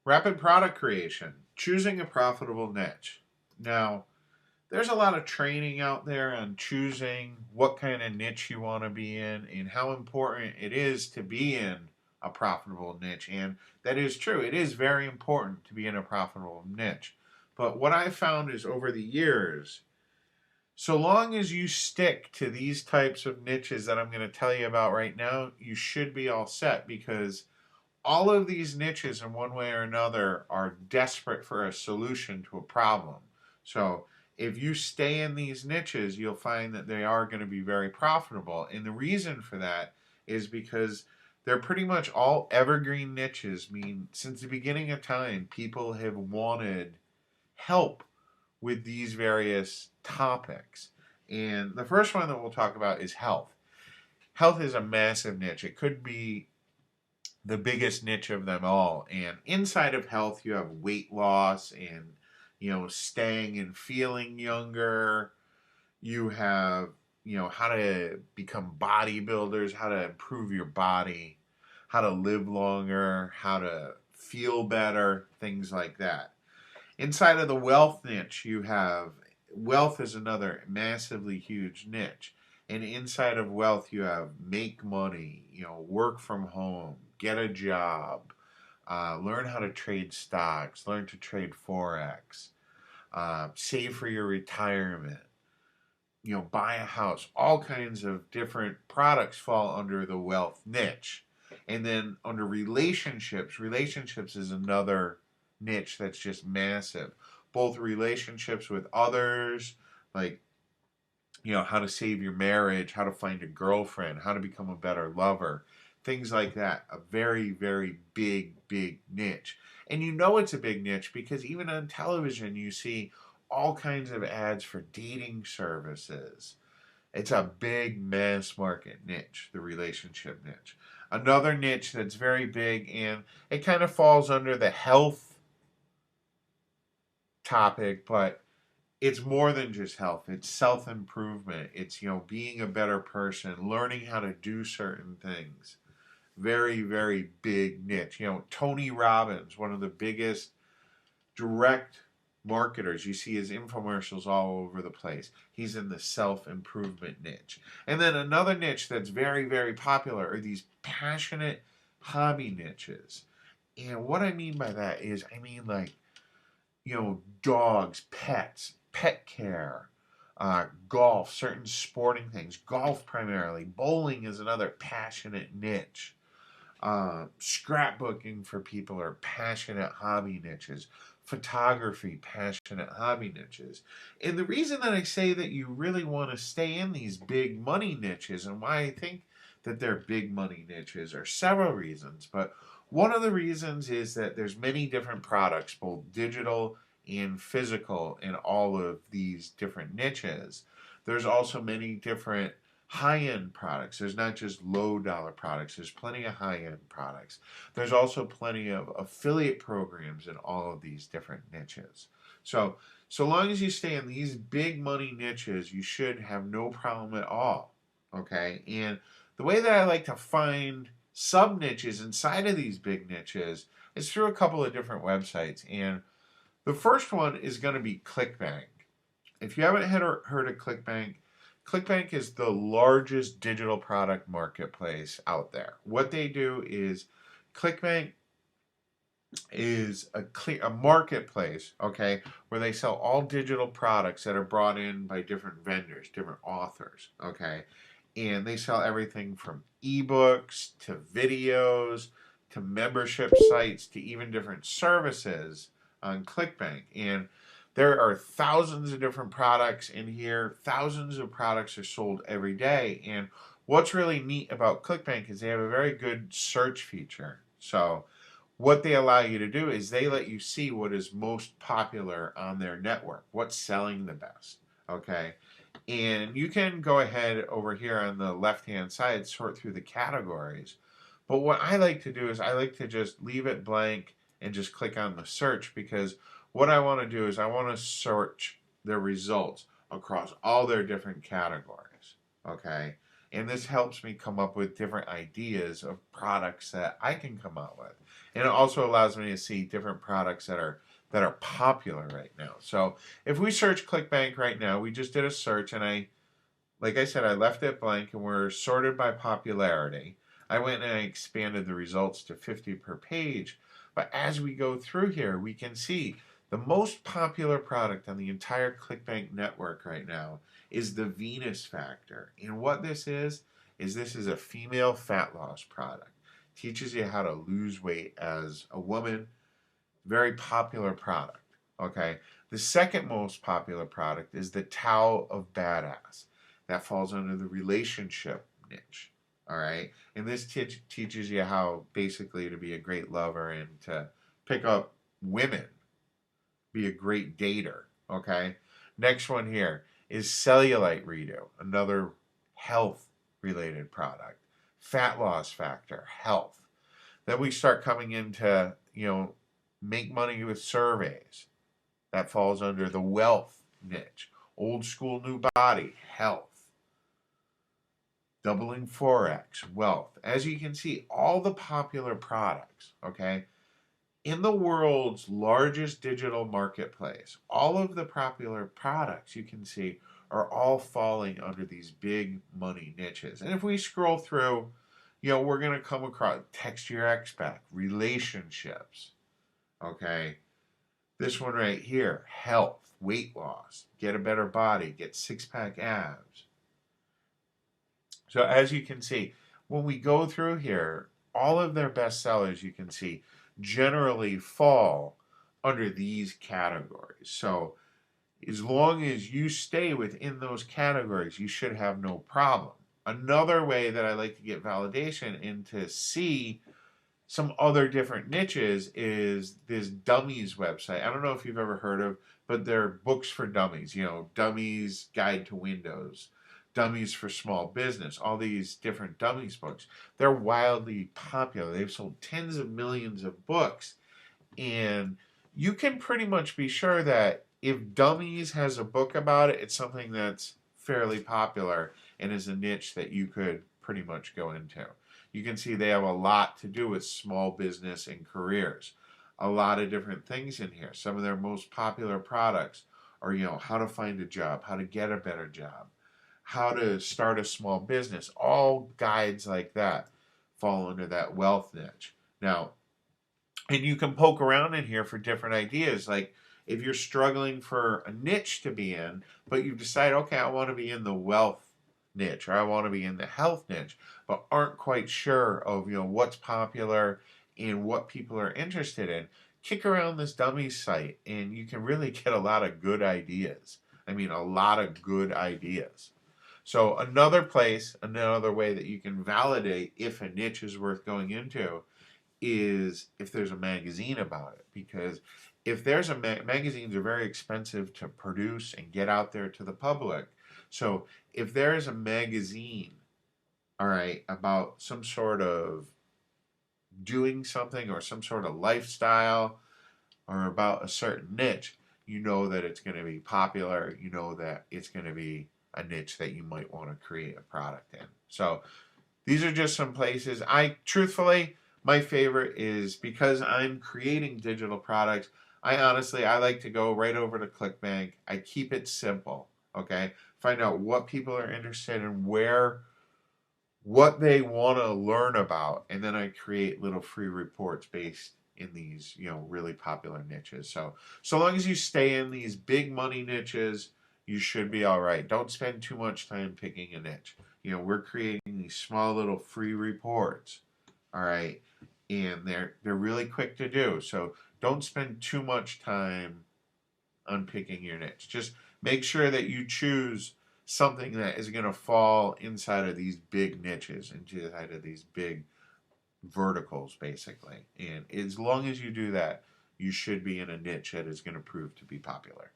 Rapid product creation, choosing a profitable niche. Now, there's a lot of training out there on choosing what kind of niche you want to be in and how important it is to be in a profitable niche. And that is true. It is very important to be in a profitable niche. But what I found is over the years, so long as you stick to these types of niches that I'm going to tell you about right now, you should be all set because all of these niches, in one way or another, are desperate for a solution to a problem. So if you stay in these niches, you'll find that they are going to be very profitable. And the reason for that is because they're pretty much all evergreen niches. I mean, since the beginning of time, people have wanted help with these various topics. And the first one that we'll talk about is health. Health is a massive niche. It could be the biggest niche of them all. And inside of health, you have weight loss and, staying and feeling younger. You have, how to become bodybuilders, how to improve your body, how to live longer, how to feel better, things like that. Inside of the wealth niche, you have wealth is another massively huge niche. And inside of wealth, you have make money, work from home, get a job, learn how to trade stocks, learn to trade Forex, save for your retirement, buy a house. All kinds of different products fall under the wealth niche. And then under relationships, relationships is another niche that's just massive. Both relationships with others, like, how to save your marriage, how to find a girlfriend, how to become a better lover, things like that. A very, very big, big niche. And it's a big niche because even on television, you see all kinds of ads for dating services. It's a big mass market niche, the relationship niche. Another niche that's very big and it kind of falls under the health topic, but it's more than just health. It's self-improvement. It's, being a better person, learning how to do certain things. Very, very big niche. Tony Robbins, one of the biggest direct marketers. You see his infomercials all over the place. He's in the self-improvement niche. And then another niche that's very, very popular are these passionate hobby niches. And what I mean by that is, like, dogs, pets, pet care, golf, certain sporting things, golf primarily. Bowling is another passionate niche. Scrapbooking for people are passionate hobby niches. Photography, passionate hobby niches. And the reason that I say that you really want to stay in these big money niches and why I think that they're big money niches are several reasons. But one of the reasons is that there's many different products, both digital and physical, in all of these different niches. There's also many different high-end products. There's not just low-dollar products. There's plenty of high-end products. There's also plenty of affiliate programs in all of these different niches. So long as you stay in these big money niches, you should have no problem at all. Okay? And the way that I like to find sub niches inside of these big niches is through a couple of different websites. And the first one is going to be ClickBank. If you haven't heard of ClickBank, ClickBank is the largest digital product marketplace out there. What they do is ClickBank is a marketplace, okay, where they sell all digital products that are brought in by different vendors, different authors, okay? And they sell everything from ebooks to videos to membership sites to even different services on ClickBank. And there are thousands of different products in here. Thousands of products are sold every day. And what's really neat about ClickBank is they have a very good search feature. So what they allow you to do is they let you see what is most popular on their network, what's selling the best, okay? And you can go ahead over here on the left-hand side, sort through the categories. But what I like to do is I like to just leave it blank and just click on the search, because what I want to do is I want to search their results across all their different categories, okay? And this helps me come up with different ideas of products that I can come out with. And it also allows me to see different products that are popular right now. So if we search ClickBank right now, we just did a search, and like I said, I left it blank, and we're sorted by popularity. I went and I expanded the results to 50 per page. But as we go through here, we can see the most popular product on the entire ClickBank network right now is the Venus Factor. And what this is this is a female fat loss product. Teaches you how to lose weight as a woman. Very popular product. Okay. The second most popular product is the Tao of Badass. That falls under the relationship niche. All right. And this teaches you how basically to be a great lover and to pick up women, be a great dater. Okay. Next one here is Cellulite Redo, another health related product. Fat loss factor, health. Then we start coming into, make money with surveys. That falls under the wealth niche. Old school, new body, health. Doubling Forex, wealth. As you can see, all the popular products, okay, in the world's largest digital marketplace, all of the popular products you can see are all falling under these big money niches. And if we scroll through, we're going to come across text your ex back, relationships, okay? This one right here, health, weight loss, get a better body, get six-pack abs. So as you can see, when we go through here, all of their best sellers, you can see, generally fall under these categories. So as long as you stay within those categories, you should have no problem. Another way that I like to get validation and to see some other different niches is this Dummies website. I don't know if you've ever heard of, but they're books for dummies. Dummies Guide to Windows, Dummies for Small Business, all these different dummies books. They're wildly popular. They've sold tens of millions of books. And you can pretty much be sure that if Dummies has a book about it, it's something that's fairly popular and is a niche that you could pretty much go into. You can see they have a lot to do with small business and careers. A lot of different things in here. Some of their most popular products are, how to find a job, how to get a better job, how to start a small business. All guides like that fall under that wealth niche. Now, and you can poke around in here for different ideas. Like if you're struggling for a niche to be in, but you decide, okay, I want to be in the wealth niche or I want to be in the health niche, but aren't quite sure of what's popular and what people are interested in, kick around this dummy site and you can really get a lot of good ideas. I mean, a lot of good ideas. So another place, another way that you can validate if a niche is worth going into is if there's a magazine about it. Because if there's a magazines are very expensive to produce and get out there to the public. So if there is a magazine, all right, about some sort of doing something or some sort of lifestyle or about a certain niche, you know that it's going to be popular. You know that it's going to be a niche that you might want to create a product in. So these are just some places. Truthfully, my favorite is because I'm creating digital products. I like to go right over to ClickBank. I keep it simple, okay? Find out what people are interested in, what they want to learn about, and then I create little free reports based in these, really popular niches. So long as you stay in these big money niches, you should be all right. Don't spend too much time picking a niche. We're creating these small little free reports, all right, and they're really quick to do. So don't spend too much time on picking your niche. Just make sure that you choose something that is going to fall inside of these big niches, inside of these big verticals, basically. And as long as you do that, you should be in a niche that is going to prove to be popular.